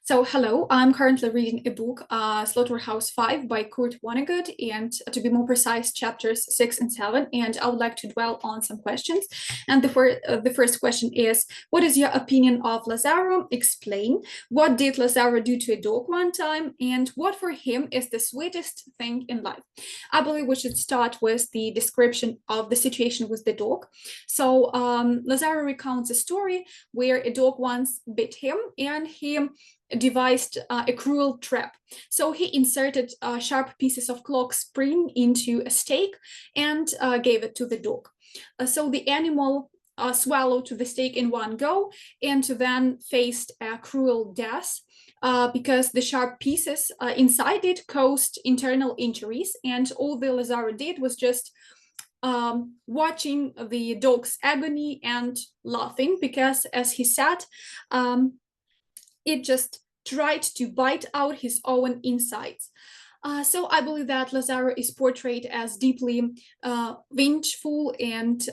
So, hello, I'm currently reading a book, Slaughterhouse-Five by Kurt Vonnegut, and to be more precise, chapters 6 and 7. And I would like to dwell on some questions. And the first question is, what is your opinion of Lazaro? Explain. What did Lazaro do to a dog one time? And what for him is the sweetest thing in life? I believe we should start with the description of the situation with the dog. So, Lazaro recounts a story where a dog once bit him, and he devised a cruel trap. So he inserted sharp pieces of clock spring into a steak and gave it to the dog. So the animal swallowed the steak in one go and then faced a cruel death. Because the sharp pieces inside it caused internal injuries, and all the Lazaro did was just watching the dog's agony and laughing because, as he said, it just tried to bite out his own insides. So I believe that Lazaro is portrayed as deeply vengeful and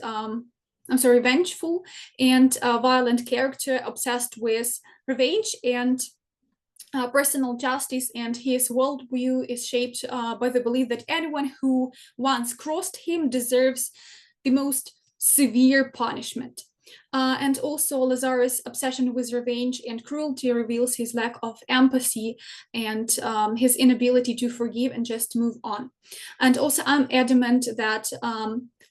violent character obsessed with revenge and personal justice, and his worldview is shaped by the belief that anyone who once crossed him deserves the most severe punishment. And also, Lazaro's obsession with revenge and cruelty reveals his lack of empathy and his inability to forgive and just move on. And also, I'm adamant that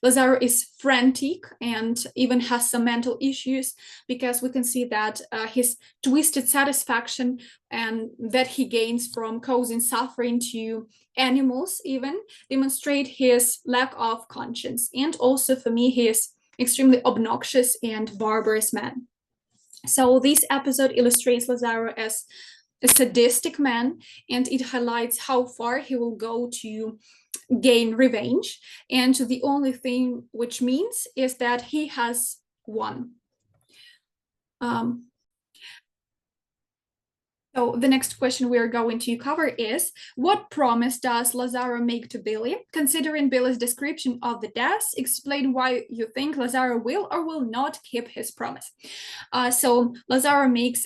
Lazaro is frantic and even has some mental issues, because we can see that his twisted satisfaction and that he gains from causing suffering to animals even demonstrate his lack of conscience. And also, for me, he is extremely obnoxious and barbarous man. So this episode illustrates Lazaro as a sadistic man, and it highlights how far he will go to gain revenge. And the only thing which means is that he has won. Um, So the next question we are going to cover is, what promise does Lazaro make to Billy? Considering Billy's description of the death, explain why you think Lazaro will or will not keep his promise. So Lazaro makes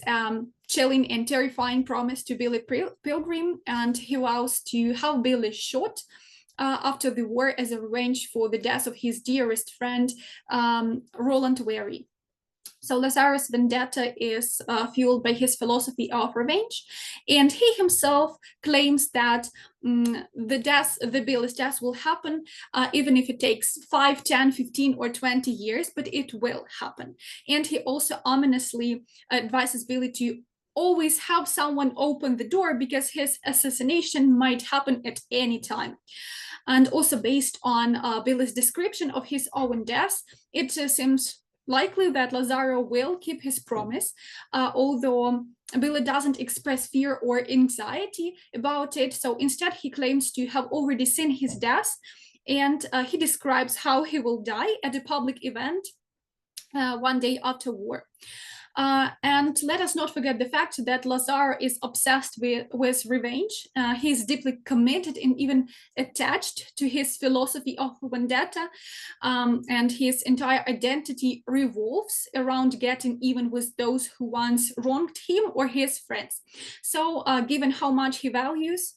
chilling and terrifying promise to Billy Pilgrim, and he vows to have Billy shot after the war as a revenge for the death of his dearest friend, Roland Wary. So Lazaro's vendetta is fueled by his philosophy of revenge, and he himself claims that the Billy's death will happen, even if it takes 5, 10, 15, or 20 years, but it will happen. And he also ominously advises Billy to always have someone open the door because his assassination might happen at any time. And also, based on Billy's description of his own death, it seems likely that Lazaro will keep his promise, although Billy doesn't express fear or anxiety about it. So instead, he claims to have already seen his death, and he describes how he will die at a public event one day after war. And let us not forget the fact that Lazaro is obsessed with revenge. He's deeply committed and even attached to his philosophy of vendetta, and his entire identity revolves around getting even with those who once wronged him or his friends. So, given how much he values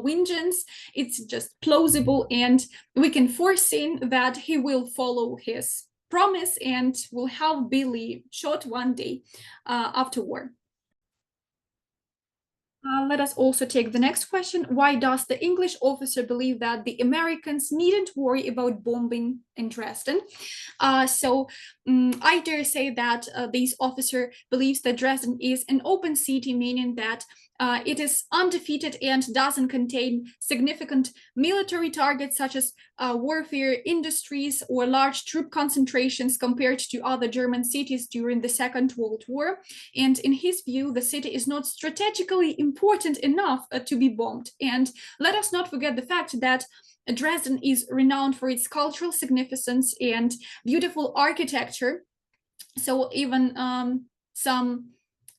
vengeance, it's just plausible, and we can foresee that he will follow his promise and will have Billy shot one day after war. Let us also take the next question. Why does the English officer believe that the Americans needn't worry about bombing in Dresden? I dare say that this officer believes that Dresden is an open city, meaning that it is undefeated and doesn't contain significant military targets such as warfare industries or large troop concentrations compared to other German cities during the Second World War. And in his view, the city is not strategically important enough to be bombed. And let us not forget the fact that Dresden is renowned for its cultural significance and beautiful architecture. So even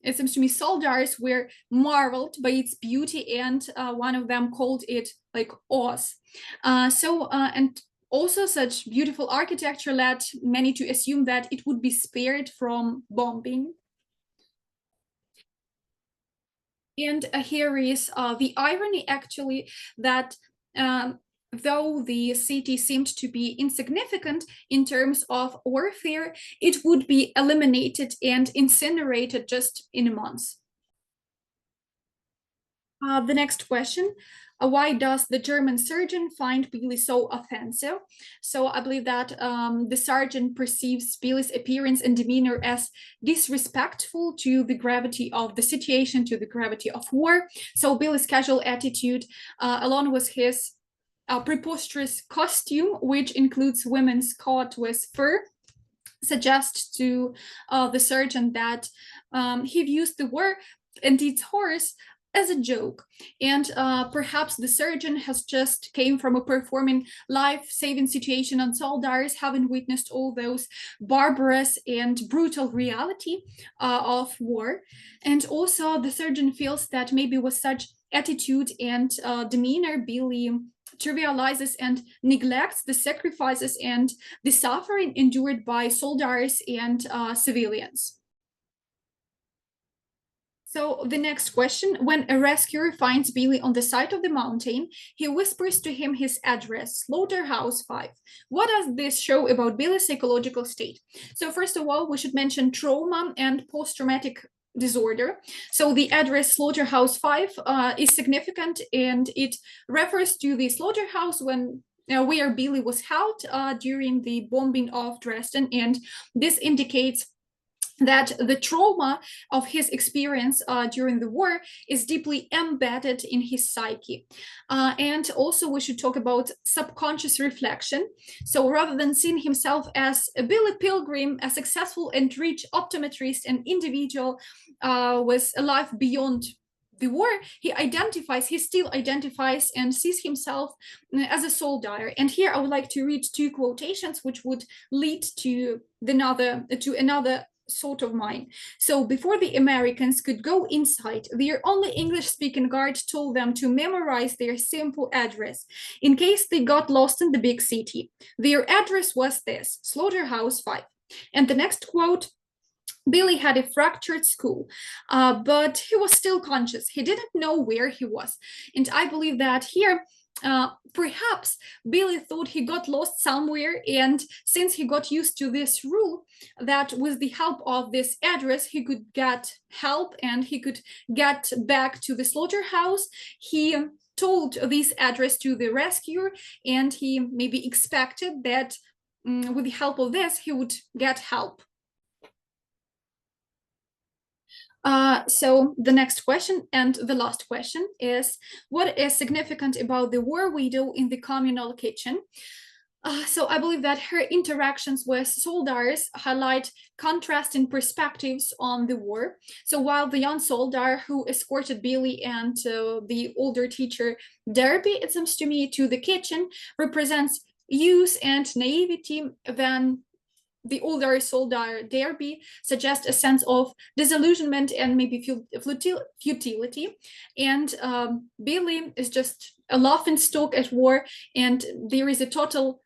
it seems to me, soldiers were marveled by its beauty, and one of them called it like Oz. And also, such beautiful architecture led many to assume that it would be spared from bombing. And here is the irony, actually, that though the city seemed to be insignificant in terms of warfare, it would be eliminated and incinerated just in months. The next question. Why does the German surgeon find Billy so offensive? So I believe that the sergeant perceives Billy's appearance and demeanor as disrespectful to the gravity of the situation, to the gravity of war. So Billy's casual attitude, along with his preposterous costume, which includes women's coat with fur, suggests to the surgeon that he views the war and its horrors as a joke, and perhaps the surgeon has just came from a performing life-saving situation on soldiers, having witnessed all those barbarous and brutal reality of war. And also the surgeon feels that maybe with such attitude and demeanor, Billy trivializes and neglects the sacrifices and the suffering endured by soldiers and civilians. So the next question, when a rescuer finds Billy on the side of the mountain, he whispers to him his address, Slaughterhouse-Five. What does this show about Billy's psychological state? So first of all, we should mention trauma and post-traumatic disorder. So the address Slaughterhouse-Five is significant, and it refers to the slaughterhouse when where Billy was held during the bombing of Dresden, and this indicates that the trauma of his experience during the war is deeply embedded in his psyche. And also we should talk about subconscious reflection. So rather than seeing himself as a Billy Pilgrim, a successful and rich optometrist, an individual with a life beyond the war, he still identifies and sees himself as a soldier. And here I would like to read two quotations which would lead to another sort of mind. So before the Americans could go inside, their only English-speaking guard told them to memorize their simple address in case they got lost in the big city. Their address was this, Slaughterhouse-Five. And the next quote, Billy had a fractured skull, but he was still conscious. He didn't know where he was. And I believe that here, perhaps Billy thought he got lost somewhere, and since he got used to this rule that with the help of this address he could get help and he could get back to the slaughterhouse, he told this address to the rescuer, and he maybe expected that with the help of this he would get help. So the next question and the last question is, what is significant about the war widow in the communal kitchen? So I believe that her interactions with soldiers highlight contrasting perspectives on the war. So while the young soldier who escorted Billy and the older teacher Derby, it seems to me, to the kitchen represents youth and naivety, then the older soldier Derby suggests a sense of disillusionment and maybe futility. And Billy is just a laughing stock at war, and there is a total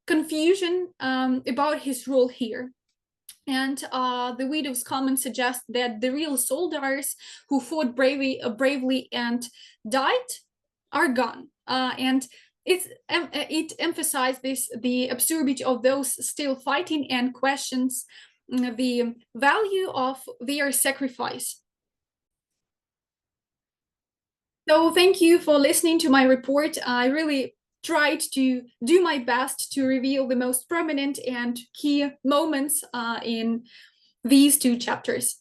confusion about his role here. And the widow's comments suggest that the real soldiers who fought bravely and died are gone. And it emphasized the absurdity of those still fighting and questions the value of their sacrifice. So thank you for listening to my report. I really tried to do my best to reveal the most prominent and key moments in these two chapters.